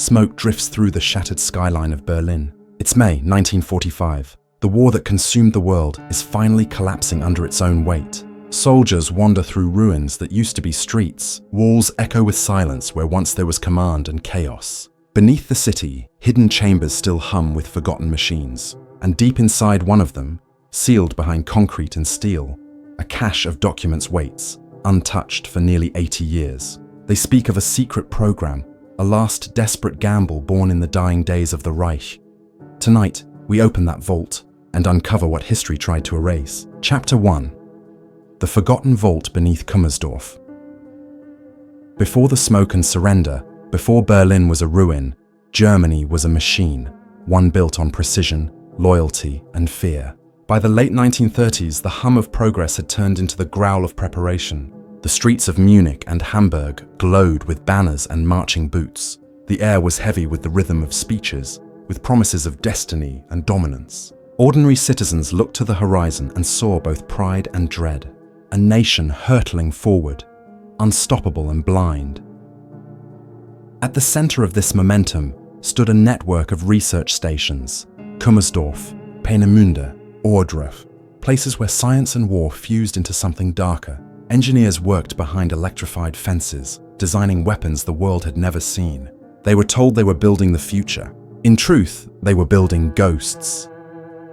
Smoke drifts through the shattered skyline of Berlin. It's May 1945. The war that consumed the world is finally collapsing under its own weight. Soldiers wander through ruins that used to be streets. Walls echo with silence where once there was command and chaos. Beneath the city, hidden chambers still hum with forgotten machines. And deep inside one of them, sealed behind concrete and steel, a cache of documents waits, untouched for nearly 80 years. They speak of a secret program, a last desperate gamble born in the dying days of the Reich. Tonight, we open that vault and uncover what history tried to erase. Chapter 1. The Forgotten Vault Beneath Kummersdorf. Before the smoke and surrender, before Berlin was a ruin, Germany was a machine, one built on precision, loyalty, and fear. By the late 1930s, the hum of progress had turned into the growl of preparation. The streets of Munich and Hamburg glowed with banners and marching boots. The air was heavy with the rhythm of speeches, with promises of destiny and dominance. Ordinary citizens looked to the horizon and saw both pride and dread. A nation hurtling forward, unstoppable and blind. At the center of this momentum stood a network of research stations: Kummersdorf, Peenemünde, Ohrdruf, places where science and war fused into something darker. Engineers worked behind electrified fences, designing weapons the world had never seen. They were told they were building the future. In truth, they were building ghosts.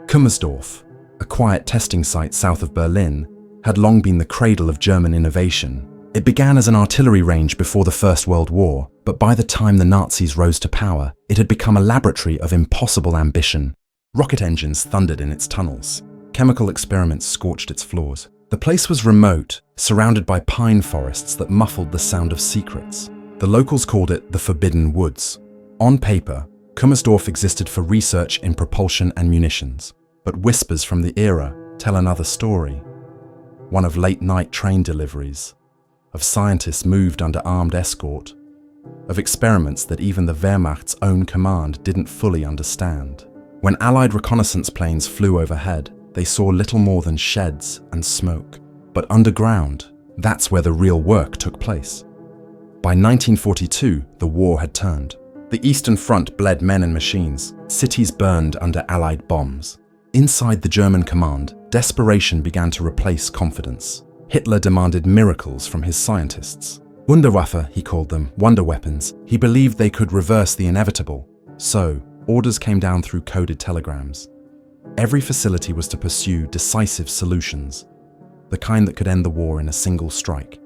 Kummersdorf, a quiet testing site south of Berlin, had long been the cradle of German innovation. It began as an artillery range before the First World War, but by the time the Nazis rose to power, it had become a laboratory of impossible ambition. Rocket engines thundered in its tunnels. Chemical experiments scorched its floors. The place was remote, surrounded by pine forests that muffled the sound of secrets. The locals called it the Forbidden Woods. On paper, Kummersdorf existed for research in propulsion and munitions, but whispers from the era tell another story. One of late-night train deliveries, of scientists moved under armed escort, of experiments that even the Wehrmacht's own command didn't fully understand. When Allied reconnaissance planes flew overhead, they saw little more than sheds and smoke. But underground, that's where the real work took place. By 1942, the war had turned. The Eastern Front bled men and machines. Cities burned under Allied bombs. Inside the German command, desperation began to replace confidence. Hitler demanded miracles from his scientists. Wunderwaffe, he called them, wonder weapons. He believed they could reverse the inevitable. So, orders came down through coded telegrams. Every facility was to pursue decisive solutions, the kind that could end the war in a single strike.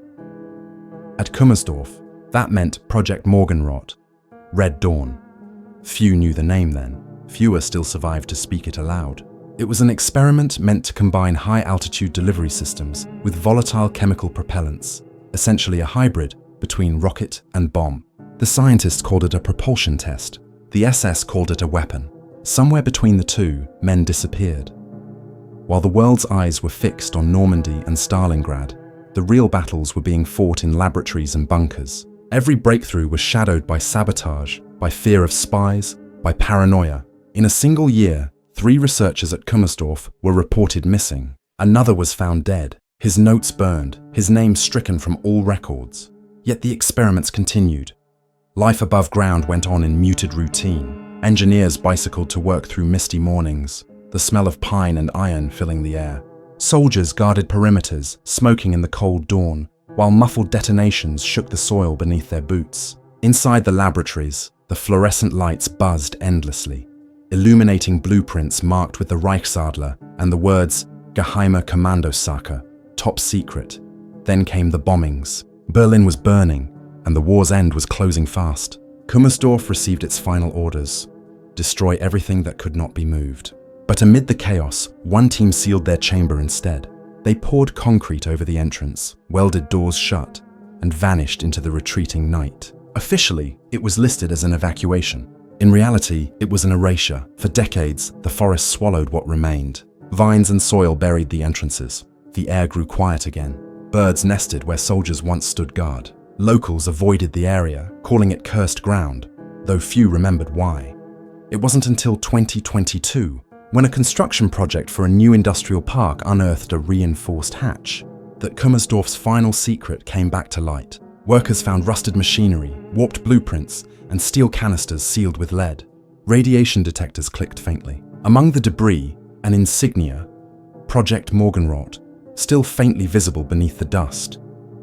At Kummersdorf, that meant Project Morgenrot, Red Dawn. Few knew the name then. Fewer still survived to speak it aloud. It was an experiment meant to combine high-altitude delivery systems with volatile chemical propellants, essentially a hybrid between rocket and bomb. The scientists called it a propulsion test. The SS called it a weapon. Somewhere between the two, men disappeared. While the world's eyes were fixed on Normandy and Stalingrad, the real battles were being fought in laboratories and bunkers. Every breakthrough was shadowed by sabotage, by fear of spies, by paranoia. In a single year, 3 researchers at Kummersdorf were reported missing. Another was found dead, his notes burned, his name stricken from all records. Yet the experiments continued. Life above ground went on in muted routine. Engineers bicycled to work through misty mornings, the smell of pine and iron filling the air. Soldiers guarded perimeters, smoking in the cold dawn, while muffled detonations shook the soil beneath their boots. Inside the laboratories, the fluorescent lights buzzed endlessly, illuminating blueprints marked with the Reichsadler and the words Geheime Kommandosache, top secret. Then came the bombings. Berlin was burning, and the war's end was closing fast. Kummersdorf received its final orders: destroy everything that could not be moved. But amid the chaos, one team sealed their chamber instead. They poured concrete over the entrance, welded doors shut, and vanished into the retreating night. Officially, it was listed as an evacuation. In reality, it was an erasure. For decades, the forest swallowed what remained. Vines and soil buried the entrances. The air grew quiet again. Birds nested where soldiers once stood guard. Locals avoided the area, calling it cursed ground, though few remembered why. It wasn't until 2022, when a construction project for a new industrial park unearthed a reinforced hatch, that Kummersdorf's final secret came back to light. Workers found rusted machinery, warped blueprints, and steel canisters sealed with lead. Radiation detectors clicked faintly. Among the debris, an insignia, Project Morgenrot, still faintly visible beneath the dust.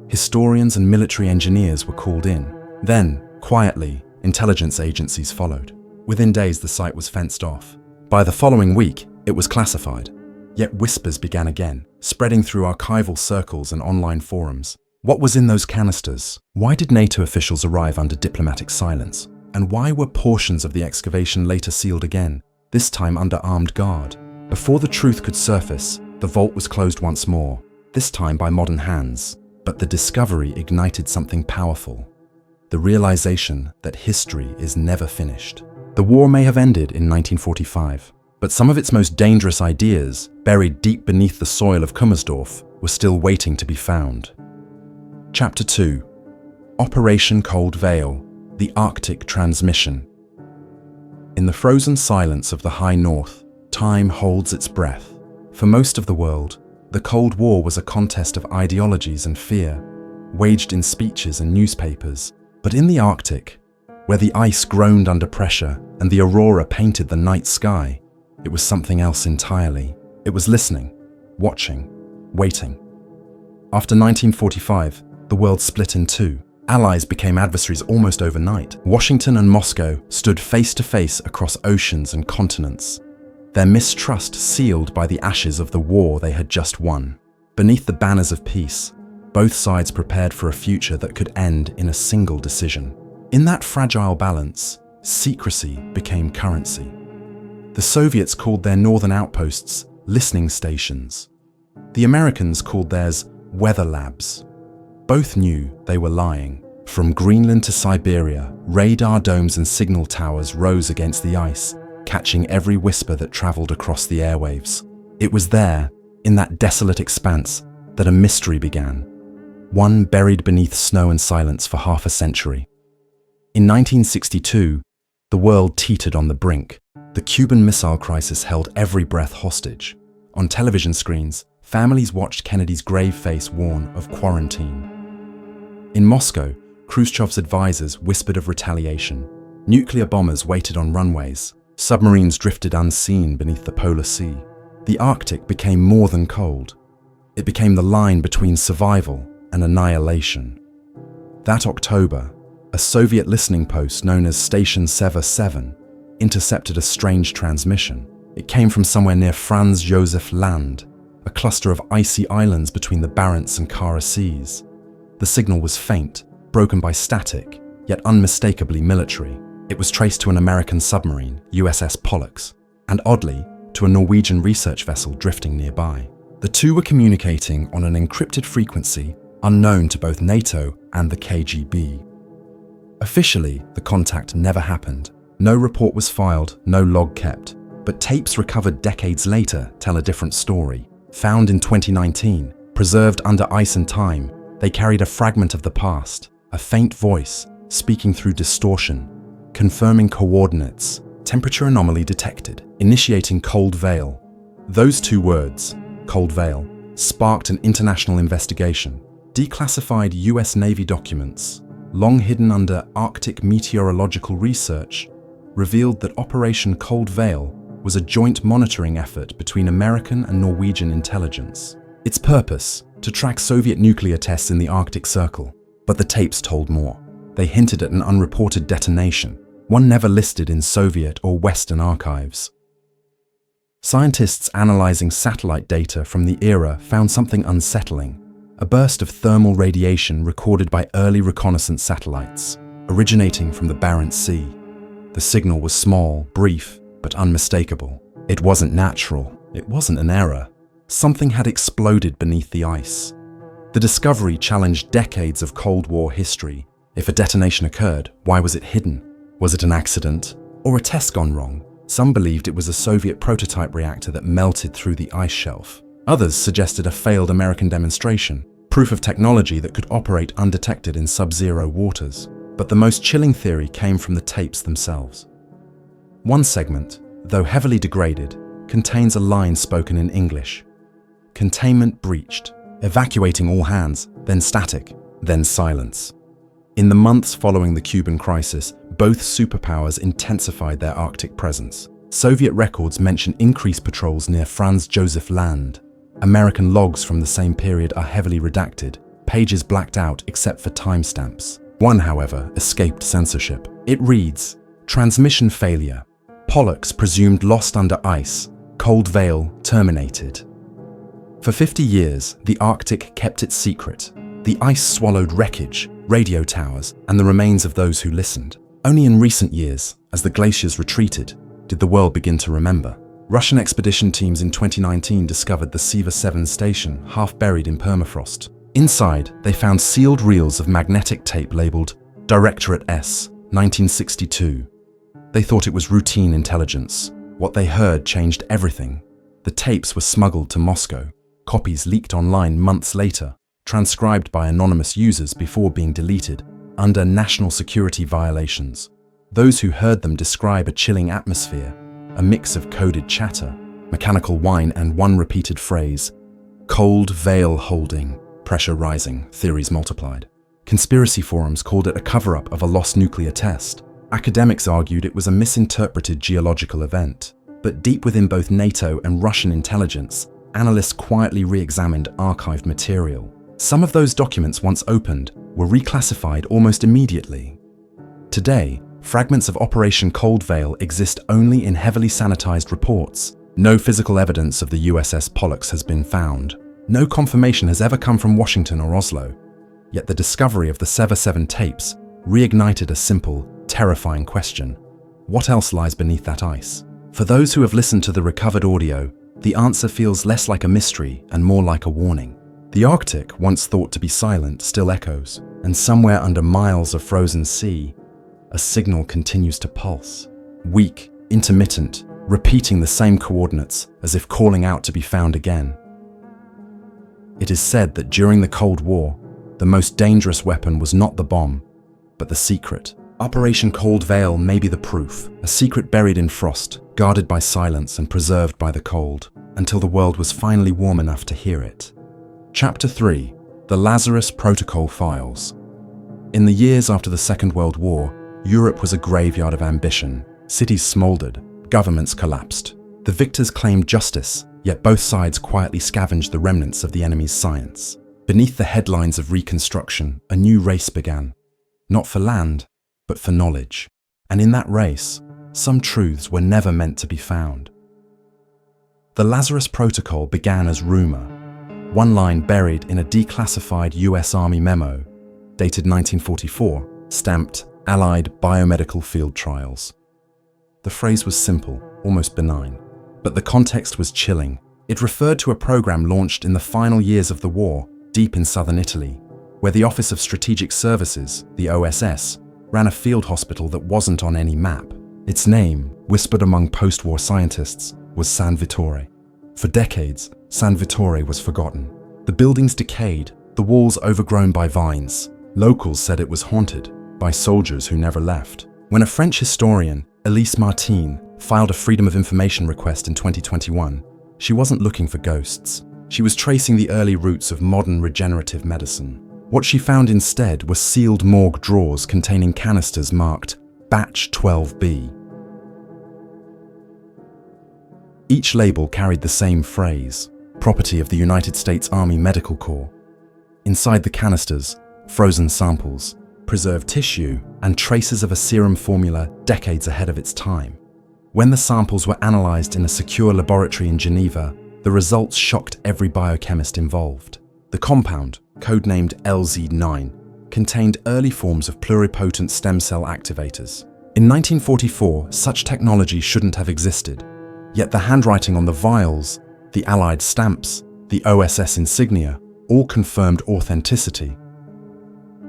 Historians and military engineers were called in. Then, quietly, intelligence agencies followed. Within days, the site was fenced off. By the following week, it was classified. Yet whispers began again, spreading through archival circles and online forums. What was in those canisters? Why did NATO officials arrive under diplomatic silence? And why were portions of the excavation later sealed again, this time under armed guard? Before the truth could surface, the vault was closed once more, this time by modern hands. But the discovery ignited something powerful. The realization that history is never finished. The war may have ended in 1945, but some of its most dangerous ideas, buried deep beneath the soil of Kummersdorf, were still waiting to be found. Chapter 2. Operation Cold Veil, the Arctic Transmission. In the frozen silence of the high north, time holds its breath. For most of the world, the Cold War was a contest of ideologies and fear, waged in speeches and newspapers. But in the Arctic, where the ice groaned under pressure and the aurora painted the night sky, it was something else entirely. It was listening, watching, waiting. After 1945, the world split in two. Allies became adversaries almost overnight. Washington and Moscow stood face to face across oceans and continents, their mistrust sealed by the ashes of the war they had just won. Beneath the banners of peace, both sides prepared for a future that could end in a single decision. In that fragile balance, secrecy became currency. The Soviets called their northern outposts listening stations. The Americans called theirs weather labs. Both knew they were lying. From Greenland to Siberia, radar domes and signal towers rose against the ice, catching every whisper that traveled across the airwaves. It was there, in that desolate expanse, that a mystery began, one buried beneath snow and silence for half a century. In 1962, the world teetered on the brink. The Cuban Missile Crisis held every breath hostage. On television screens, families watched Kennedy's grave face warn of quarantine. In Moscow, Khrushchev's advisors whispered of retaliation. Nuclear bombers waited on runways. Submarines drifted unseen beneath the polar sea. The Arctic became more than cold. It became the line between survival and annihilation. That October, a Soviet listening post known as Station Sever 7 intercepted a strange transmission. It came from somewhere near Franz Josef Land, a cluster of icy islands between the Barents and Kara Seas. The signal was faint, broken by static, yet unmistakably military. It was traced to an American submarine, USS Pollux, and oddly, to a Norwegian research vessel drifting nearby. The two were communicating on an encrypted frequency unknown to both NATO and the KGB. Officially, the contact never happened. No report was filed, no log kept. But tapes recovered decades later tell a different story. Found in 2019, preserved under ice and time, they carried a fragment of the past, a faint voice speaking through distortion, confirming coordinates, temperature anomaly detected, initiating cold veil. Those two words, cold veil, sparked an international investigation. Declassified US Navy documents, long hidden under Arctic meteorological research, revealed that Operation Cold Veil was a joint monitoring effort between American and Norwegian intelligence. Its purpose, to track Soviet nuclear tests in the Arctic Circle. But the tapes told more. They hinted at an unreported detonation, one never listed in Soviet or Western archives. Scientists analyzing satellite data from the era found something unsettling. A burst of thermal radiation recorded by early reconnaissance satellites, originating from the Barents Sea. The signal was small, brief, but unmistakable. It wasn't natural. It wasn't an error. Something had exploded beneath the ice. The discovery challenged decades of Cold War history. If a detonation occurred, why was it hidden? Was it an accident? Or a test gone wrong? Some believed it was a Soviet prototype reactor that melted through the ice shelf. Others suggested a failed American demonstration, proof of technology that could operate undetected in sub-zero waters. But the most chilling theory came from the tapes themselves. One segment, though heavily degraded, contains a line spoken in English. Containment breached, evacuating all hands, then static, then silence. In the months following the Cuban crisis, both superpowers intensified their Arctic presence. Soviet records mention increased patrols near Franz Josef Land. American logs from the same period are heavily redacted, pages blacked out except for timestamps. One, however, escaped censorship. It reads, "Transmission failure. Pollux presumed lost under ice. Cold Veil terminated." For 50 years, the Arctic kept its secret. The ice swallowed wreckage, radio towers, and the remains of those who listened. Only in recent years, as the glaciers retreated, did the world begin to remember. Russian expedition teams in 2019 discovered the Siva 7 station, half buried in permafrost. Inside, they found sealed reels of magnetic tape labeled Directorate S, 1962. They thought it was routine intelligence. What they heard changed everything. The tapes were smuggled to Moscow. Copies leaked online months later, transcribed by anonymous users before being deleted, under national security violations. Those who heard them describe a chilling atmosphere, a mix of coded chatter, mechanical whine, and one repeated phrase: cold veil holding, pressure rising, theories multiplied. Conspiracy forums called it a cover-up of a lost nuclear test. Academics argued it was a misinterpreted geological event. But deep within both NATO and Russian intelligence, analysts quietly re-examined archived material. Some of those documents, once opened, were reclassified almost immediately. Today, fragments of Operation Cold Veil exist only in heavily sanitized reports. No physical evidence of the USS Pollux has been found. No confirmation has ever come from Washington or Oslo. Yet the discovery of the Siva 7 tapes reignited a simple, terrifying question. What else lies beneath that ice? For those who have listened to the recovered audio, the answer feels less like a mystery and more like a warning. The Arctic, once thought to be silent, still echoes, and somewhere under miles of frozen sea, a signal continues to pulse. Weak, intermittent, repeating the same coordinates as if calling out to be found again. It is said that during the Cold War, the most dangerous weapon was not the bomb, but the secret. Operation Cold Veil may be the proof, a secret buried in frost, guarded by silence and preserved by the cold, until the world was finally warm enough to hear it. Chapter 3: The Lazarus Protocol Files. In the years after the Second World War, Europe was a graveyard of ambition. Cities smoldered, governments collapsed. The victors claimed justice, yet both sides quietly scavenged the remnants of the enemy's science. Beneath the headlines of reconstruction, a new race began. Not for land, but for knowledge. And in that race, some truths were never meant to be found. The Lazarus Protocol began as rumor, one line buried in a declassified US Army memo, dated 1944, stamped Allied Biomedical Field Trials. The phrase was simple, almost benign, but the context was chilling. It referred to a program launched in the final years of the war, deep in southern Italy, where the Office of Strategic Services, the OSS, ran a field hospital that wasn't on any map. Its name, whispered among post-war scientists, was San Vittore. For decades, San Vittore was forgotten. The buildings decayed, the walls overgrown by vines. Locals said it was haunted by soldiers who never left. When a French historian, Elise Martin, filed a Freedom of Information request in 2021, she wasn't looking for ghosts. She was tracing the early roots of modern regenerative medicine. What she found instead were sealed morgue drawers containing canisters marked Batch 12B. Each label carried the same phrase, property of the United States Army Medical Corps. Inside the canisters, frozen samples, preserved tissue, and traces of a serum formula decades ahead of its time. When the samples were analyzed in a secure laboratory in Geneva, the results shocked every biochemist involved. The compound, codenamed LZ9, contained early forms of pluripotent stem cell activators. In 1944, such technology shouldn't have existed, yet the handwriting on the vials, the Allied stamps, the OSS insignia, all confirmed authenticity.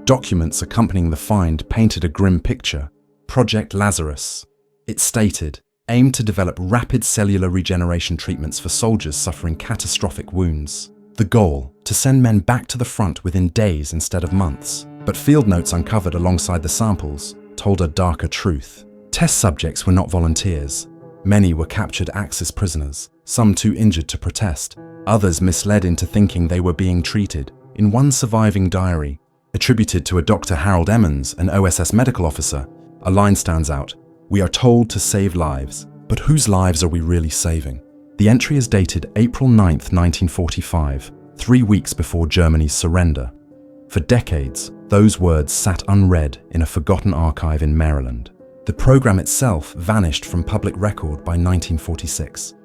Documents accompanying the find painted a grim picture. Project Lazarus. It stated, aimed to develop rapid cellular regeneration treatments for soldiers suffering catastrophic wounds. The goal, to send men back to the front within days instead of months. But field notes uncovered alongside the samples told a darker truth. Test subjects were not volunteers. Many were captured Axis prisoners, some too injured to protest, others misled into thinking they were being treated. In one surviving diary, attributed to a Dr. Harold Emmons, an OSS medical officer, a line stands out: "We are told to save lives, but whose lives are we really saving?" The entry is dated April 9th, 1945, 3 weeks before Germany's surrender. For decades, those words sat unread in a forgotten archive in Maryland. The program itself vanished from public record by 1946.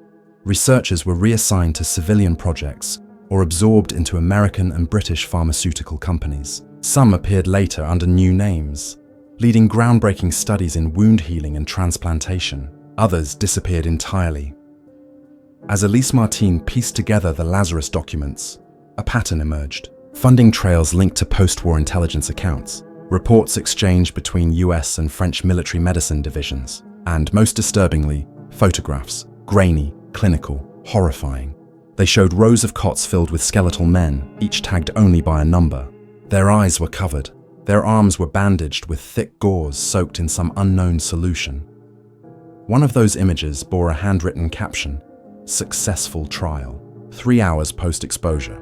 Researchers were reassigned to civilian projects or absorbed into American and British pharmaceutical companies. Some appeared later under new names, leading groundbreaking studies in wound healing and transplantation. Others disappeared entirely. As Elise Martin pieced together the Lazarus documents, a pattern emerged. Funding trails linked to post-war intelligence accounts, reports exchanged between US and French military medicine divisions, and, most disturbingly, photographs, grainy, clinical, horrifying. They showed rows of cots filled with skeletal men, each tagged only by a number. Their eyes were covered. Their arms were bandaged with thick gauze soaked in some unknown solution. One of those images bore a handwritten caption: "Successful trial, 3 hours post-exposure."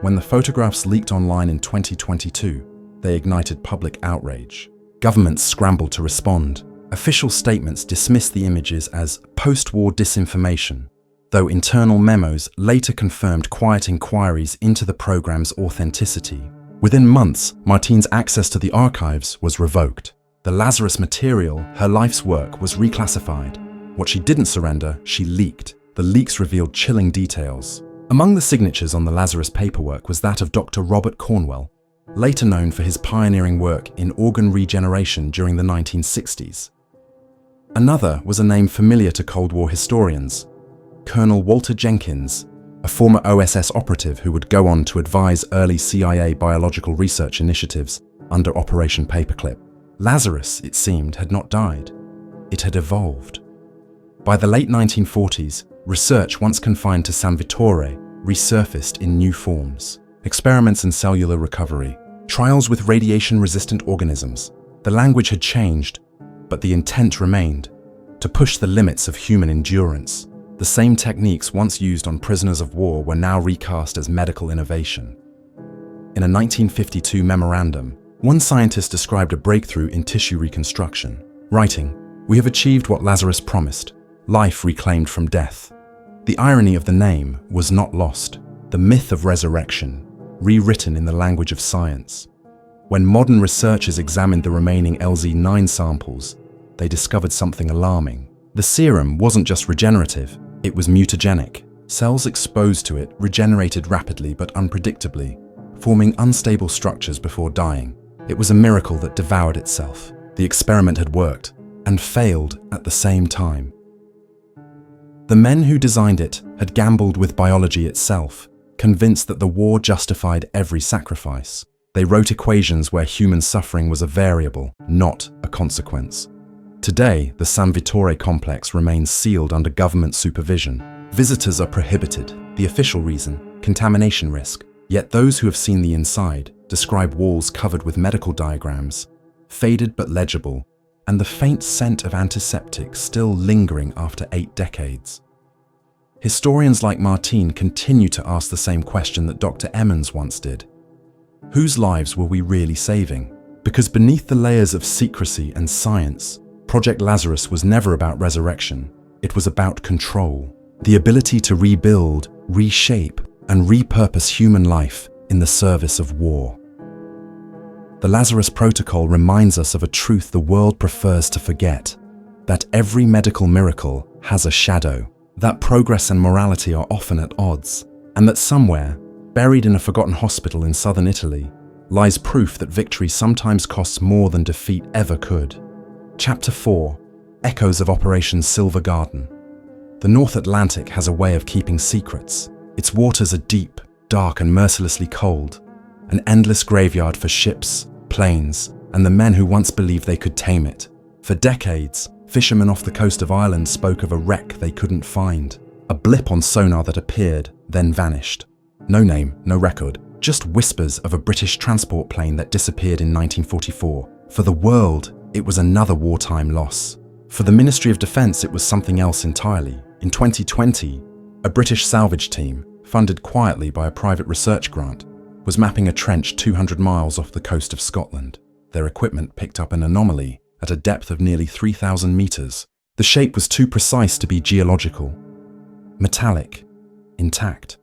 When the photographs leaked online in 2022, they ignited public outrage. Governments scrambled to respond. Official statements dismissed the images as post-war disinformation, though internal memos later confirmed quiet inquiries into the program's authenticity. Within months, Martin's access to the archives was revoked. The Lazarus material, her life's work, was reclassified. What she didn't surrender, she leaked. The leaks revealed chilling details. Among the signatures on the Lazarus paperwork was that of Dr. Robert Cornwell, later known for his pioneering work in organ regeneration during the 1960s. Another was a name familiar to Cold War historians: Colonel Walter Jenkins, a former OSS operative who would go on to advise early CIA biological research initiatives under Operation Paperclip. Lazarus, it seemed, had not died. It had evolved. By the late 1940s, research once confined to San Vittore resurfaced in new forms. Experiments in cellular recovery, trials with radiation-resistant organisms. The language had changed, but the intent remained: to push the limits of human endurance. The same techniques once used on prisoners of war were now recast as medical innovation. In a 1952 memorandum, one scientist described a breakthrough in tissue reconstruction, writing, "We have achieved what Lazarus promised, life reclaimed from death." The irony of the name was not lost. The myth of resurrection, rewritten in the language of science. When modern researchers examined the remaining LZ9 samples, they discovered something alarming. The serum wasn't just regenerative, it was mutagenic. Cells exposed to it regenerated rapidly but unpredictably, forming unstable structures before dying. It was a miracle that devoured itself. The experiment had worked, and failed at the same time. The men who designed it had gambled with biology itself, convinced that the war justified every sacrifice. They wrote equations where human suffering was a variable, not a consequence. Today, the San Vittore complex remains sealed under government supervision. Visitors are prohibited. The official reason: contamination risk. Yet those who have seen the inside describe walls covered with medical diagrams, faded but legible, and the faint scent of antiseptic still lingering after 8 decades. Historians like Martin continue to ask the same question that Dr. Emmons once did. Whose lives were we really saving? Because beneath the layers of secrecy and science, Project Lazarus was never about resurrection. It was about control, the ability to rebuild, reshape, and repurpose human life in the service of war. The Lazarus Protocol reminds us of a truth the world prefers to forget: that every medical miracle has a shadow, that progress and morality are often at odds, and that somewhere, buried in a forgotten hospital in southern Italy, lies proof that victory sometimes costs more than defeat ever could. Chapter 4: Echoes of Operation Silver Garden. The North Atlantic has a way of keeping secrets. Its waters are deep, dark, and mercilessly cold, an endless graveyard for ships, planes, and the men who once believed they could tame it. For decades, fishermen off the coast of Ireland spoke of a wreck they couldn't find, a blip on sonar that appeared, then vanished. No name, no record, just whispers of a British transport plane that disappeared in 1944. For the world, it was another wartime loss. For the Ministry of Defence, it was something else entirely. In 2020, a British salvage team, funded quietly by a private research grant, was mapping a trench 200 miles off the coast of Scotland. Their equipment picked up an anomaly at a depth of nearly 3,000 meters. The shape was too precise to be geological. Metallic, intact.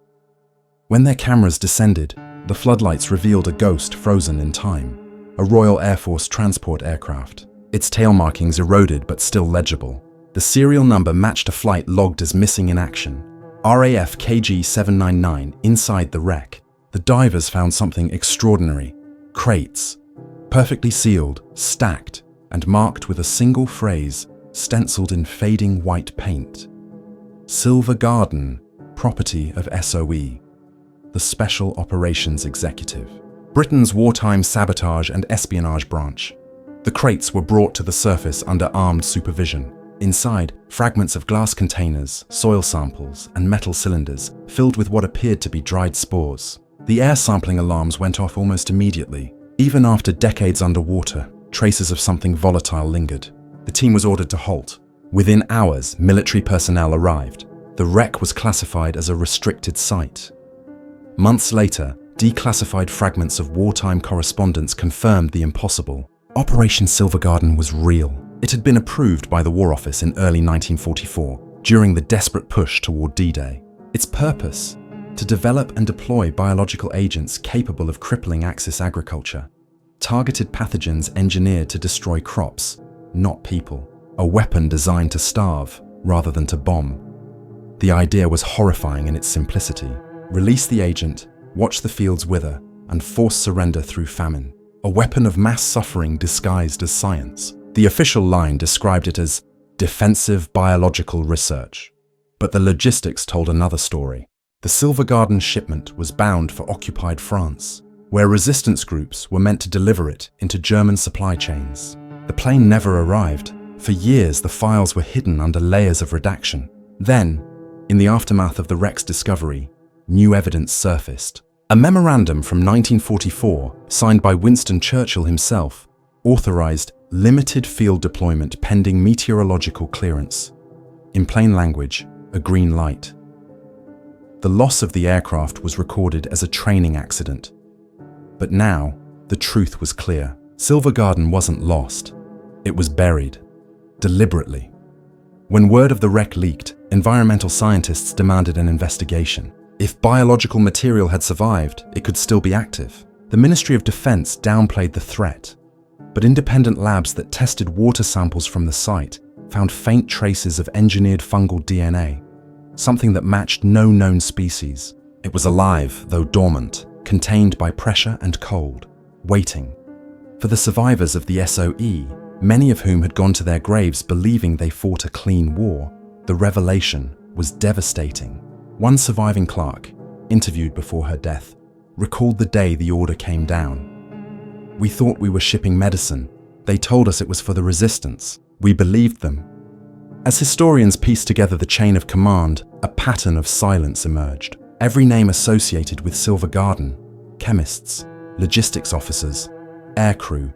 When their cameras descended, the floodlights revealed a ghost frozen in time, a Royal Air Force transport aircraft. Its tail markings eroded but still legible. The serial number matched a flight logged as missing in action, RAF KG 799, inside the wreck. The divers found something extraordinary. Crates, perfectly sealed, stacked, and marked with a single phrase stenciled in fading white paint. Silver Garden, property of SOE, the Special Operations Executive, Britain's wartime sabotage and espionage branch. The crates were brought to the surface under armed supervision. Inside, fragments of glass containers, soil samples, and metal cylinders filled with what appeared to be dried spores. The air sampling alarms went off almost immediately. Even after decades underwater, traces of something volatile lingered. The team was ordered to halt. Within hours, military personnel arrived. The wreck was classified as a restricted site. Months later, declassified fragments of wartime correspondence confirmed the impossible. Operation Silver Garden was real. It had been approved by the War Office in early 1944, during the desperate push toward D-Day. Its purpose? To develop and deploy biological agents capable of crippling Axis agriculture. Targeted pathogens engineered to destroy crops, not people. A weapon designed to starve, rather than to bomb. The idea was horrifying in its simplicity. Release the agent, watch the fields wither, and force surrender through famine. A weapon of mass suffering disguised as science. The official line described it as defensive biological research. But the logistics told another story. The Silver Garden shipment was bound for occupied France, where resistance groups were meant to deliver it into German supply chains. The plane never arrived. For years, the files were hidden under layers of redaction. Then, in the aftermath of the wreck's discovery, new evidence surfaced. A memorandum from 1944, signed by Winston Churchill himself, authorized limited field deployment pending meteorological clearance. In plain language, a green light. The loss of the aircraft was recorded as a training accident. But now, the truth was clear. Silver Garden wasn't lost. It was buried. Deliberately. When word of the wreck leaked, environmental scientists demanded an investigation. If biological material had survived, it could still be active. The Ministry of Defense downplayed the threat, but independent labs that tested water samples from the site found faint traces of engineered fungal DNA, something that matched no known species. It was alive, though dormant, contained by pressure and cold, waiting. For the survivors of the SOE, many of whom had gone to their graves believing they fought a clean war, the revelation was devastating. One surviving clerk, interviewed before her death, recalled the day the order came down. "We thought we were shipping medicine. They told us it was for the resistance. We believed them." As historians pieced together the chain of command, a pattern of silence emerged. Every name associated with Silver Garden, chemists, logistics officers, aircrew,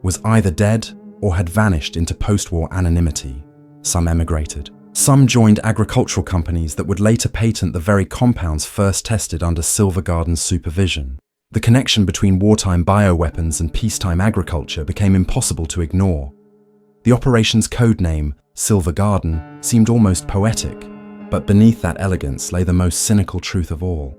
was either dead or had vanished into post-war anonymity. Some emigrated. Some joined agricultural companies that would later patent the very compounds first tested under Silver Garden's supervision. The connection between wartime bioweapons and peacetime agriculture became impossible to ignore. The operation's code name, Silver Garden, seemed almost poetic, but beneath that elegance lay the most cynical truth of all,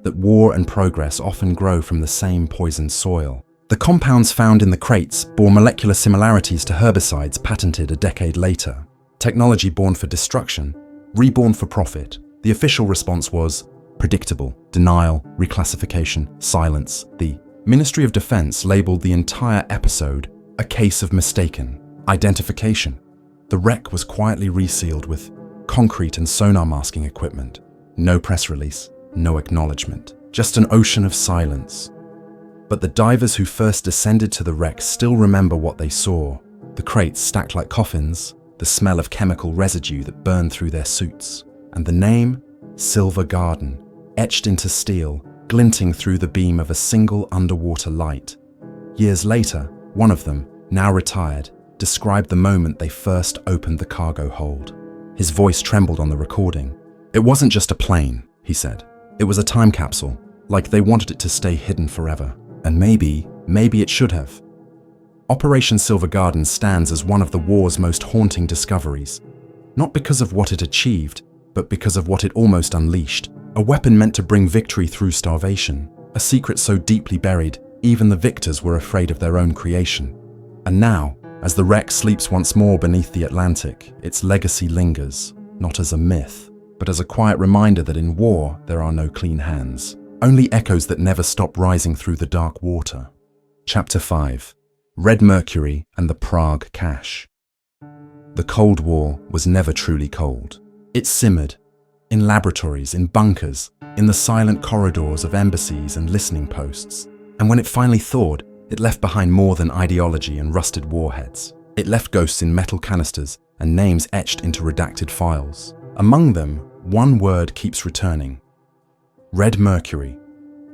that war and progress often grow from the same poisoned soil. The compounds found in the crates bore molecular similarities to herbicides patented a decade later. Technology born for destruction, reborn for profit. The official response was predictable, denial, reclassification, silence. The Ministry of Defense labeled the entire episode a case of mistaken identification. The wreck was quietly resealed with concrete and sonar masking equipment. No press release, no acknowledgement, just an ocean of silence. But the divers who first descended to the wreck still remember what they saw. The crates stacked like coffins, the smell of chemical residue that burned through their suits, and the name, Silver Garden, etched into steel, glinting through the beam of a single underwater light. Years later, one of them, now retired, described the moment they first opened the cargo hold. His voice trembled on the recording. "It wasn't just a plane," he said. "It was a time capsule. like they wanted it to stay hidden forever. And maybe it should have. Operation Silver Garden stands as one of the war's most haunting discoveries, not because of what it achieved, but because of what it almost unleashed. A weapon meant to bring victory through starvation, a secret so deeply buried, even the victors were afraid of their own creation. And now, as the wreck sleeps once more beneath the Atlantic, its legacy lingers, not as a myth, but as a quiet reminder that in war there are no clean hands, only echoes that never stop rising through the dark water. Chapter 5. Red Mercury and the Prague Cache. The Cold War was never truly cold. It simmered, in laboratories, in bunkers, in the silent corridors of embassies and listening posts. And when it finally thawed, it left behind more than ideology and rusted warheads. It left ghosts in metal canisters and names etched into redacted files. Among them, one word keeps returning: Red Mercury.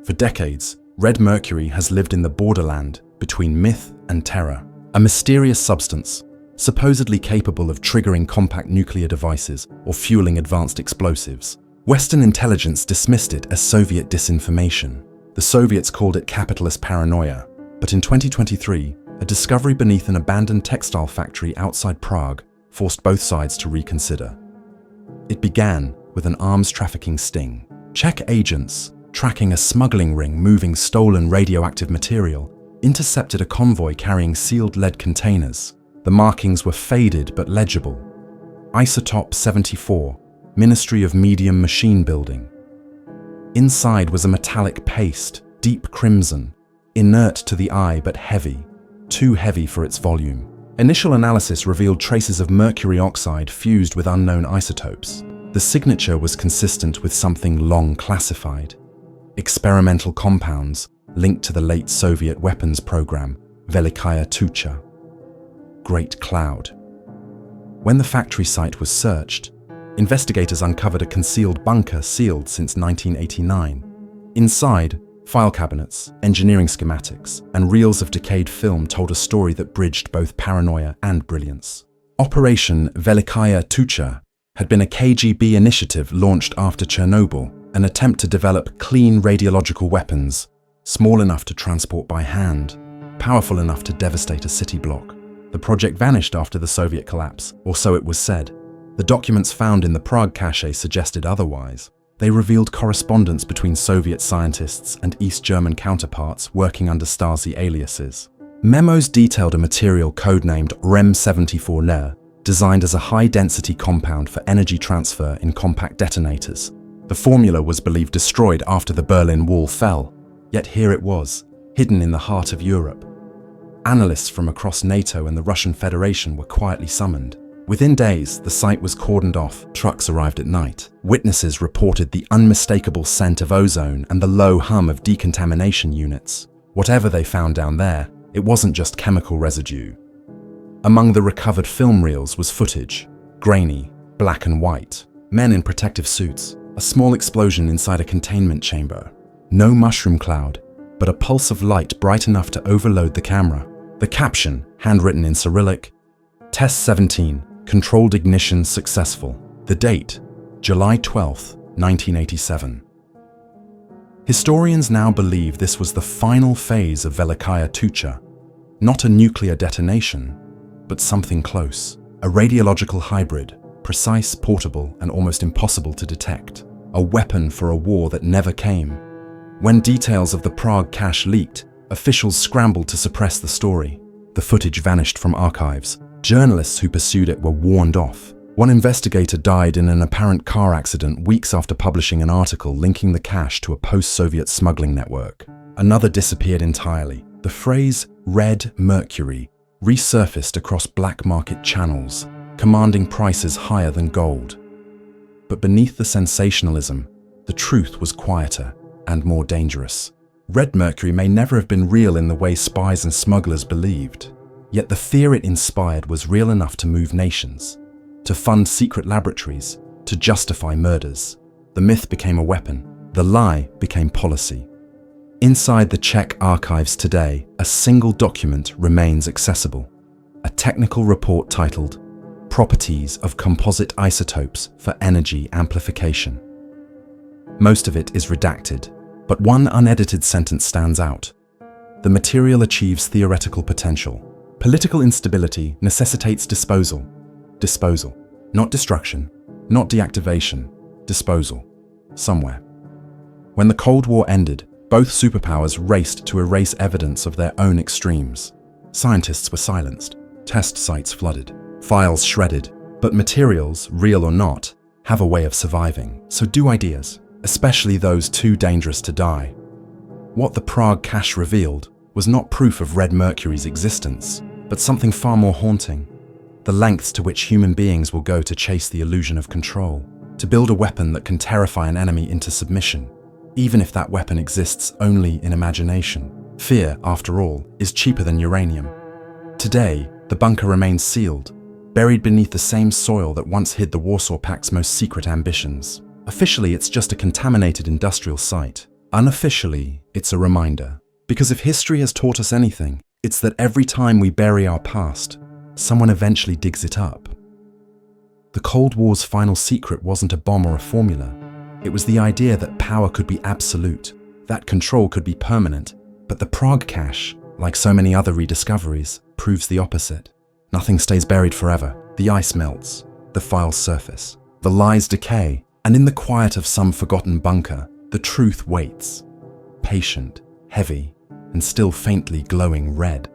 For decades, Red Mercury has lived in the borderland between myth and terror, a mysterious substance, supposedly capable of triggering compact nuclear devices or fueling advanced explosives. Western intelligence dismissed it as Soviet disinformation. The Soviets called it capitalist paranoia. But in 2023, a discovery beneath an abandoned textile factory outside Prague forced both sides to reconsider. It began with an arms trafficking sting. Czech agents, tracking a smuggling ring moving stolen radioactive material, intercepted a convoy carrying sealed lead containers. The markings were faded but legible. Isotope 74, Ministry of Medium Machine Building. Inside was a metallic paste, deep crimson, inert to the eye but heavy, too heavy for its volume. Initial analysis revealed traces of mercury oxide fused with unknown isotopes. The signature was consistent with something long classified: experimental compounds linked to the late Soviet weapons program, WWII Tucha. Great Cloud. When the factory site was searched, investigators uncovered a concealed bunker sealed since 1989. Inside, file cabinets, engineering schematics, and reels of decayed film told a story that bridged both paranoia and brilliance. Operation WWII Tucha had been a KGB initiative launched after Chernobyl, an attempt to develop clean radiological weapons, small enough to transport by hand, powerful enough to devastate a city block. The project vanished after the Soviet collapse, or so it was said. The documents found in the Prague cache suggested otherwise. They revealed correspondence between Soviet scientists and East German counterparts working under Stasi aliases. Memos detailed a material codenamed REM-74Ner, designed as a high-density compound for energy transfer in compact detonators. The formula was believed destroyed after the Berlin Wall fell, yet here it was, hidden in the heart of Europe. Analysts from across NATO and the Russian Federation were quietly summoned. Within days, the site was cordoned off. Trucks arrived at night. Witnesses reported the unmistakable scent of ozone and the low hum of decontamination units. Whatever they found down there, it wasn't just chemical residue. Among the recovered film reels was footage, grainy, black and white, men in protective suits, a small explosion inside a containment chamber. No mushroom cloud, but a pulse of light bright enough to overload the camera. The caption, handwritten in Cyrillic: Test 17, controlled ignition successful. The date, July 12, 1987. Historians now believe this was the final phase of WWII Tucha, not a nuclear detonation, but something close, a radiological hybrid, precise, portable, and almost impossible to detect, a weapon for a war that never came. When details of the Prague cache leaked, officials scrambled to suppress the story. The footage vanished from archives. Journalists who pursued it were warned off. One investigator died in an apparent car accident weeks after publishing an article linking the cache to a post-Soviet smuggling network. Another disappeared entirely. The phrase "Red Mercury" resurfaced across black market channels, commanding prices higher than gold. But beneath the sensationalism, the truth was quieter and more dangerous. Red Mercury may never have been real in the way spies and smugglers believed. Yet the fear it inspired was real enough to move nations, to fund secret laboratories, to justify murders. The myth became a weapon. The lie became policy. Inside the Czech archives today, a single document remains accessible. A technical report titled "Properties of Composite Isotopes for Energy Amplification." Most of it is redacted, But one unedited sentence stands out. The material achieves theoretical potential. Political instability necessitates disposal. Disposal. Not destruction, not deactivation, disposal. Somewhere. When the Cold War ended, both superpowers raced to erase evidence of their own extremes. Scientists were silenced, test sites flooded, files shredded, but materials, real or not, have a way of surviving. So do ideas, especially those too dangerous to die. What the Prague cache revealed was not proof of Red Mercury's existence, but something far more haunting. The lengths to which human beings will go to chase the illusion of control, to build a weapon that can terrify an enemy into submission, even if that weapon exists only in imagination. Fear, after all, is cheaper than uranium. Today, the bunker remains sealed, buried beneath the same soil that once hid the Warsaw Pact's most secret ambitions. Officially, it's just a contaminated industrial site. Unofficially, it's a reminder. Because if history has taught us anything, it's that every time we bury our past, someone eventually digs it up. The Cold War's final secret wasn't a bomb or a formula. It was the idea that power could be absolute, that control could be permanent. But the Prague cache, like so many other rediscoveries, proves the opposite. Nothing stays buried forever. The ice melts, the files surface, the lies decay, and in the quiet of some forgotten bunker, the truth waits. Patient, heavy, and still faintly glowing red.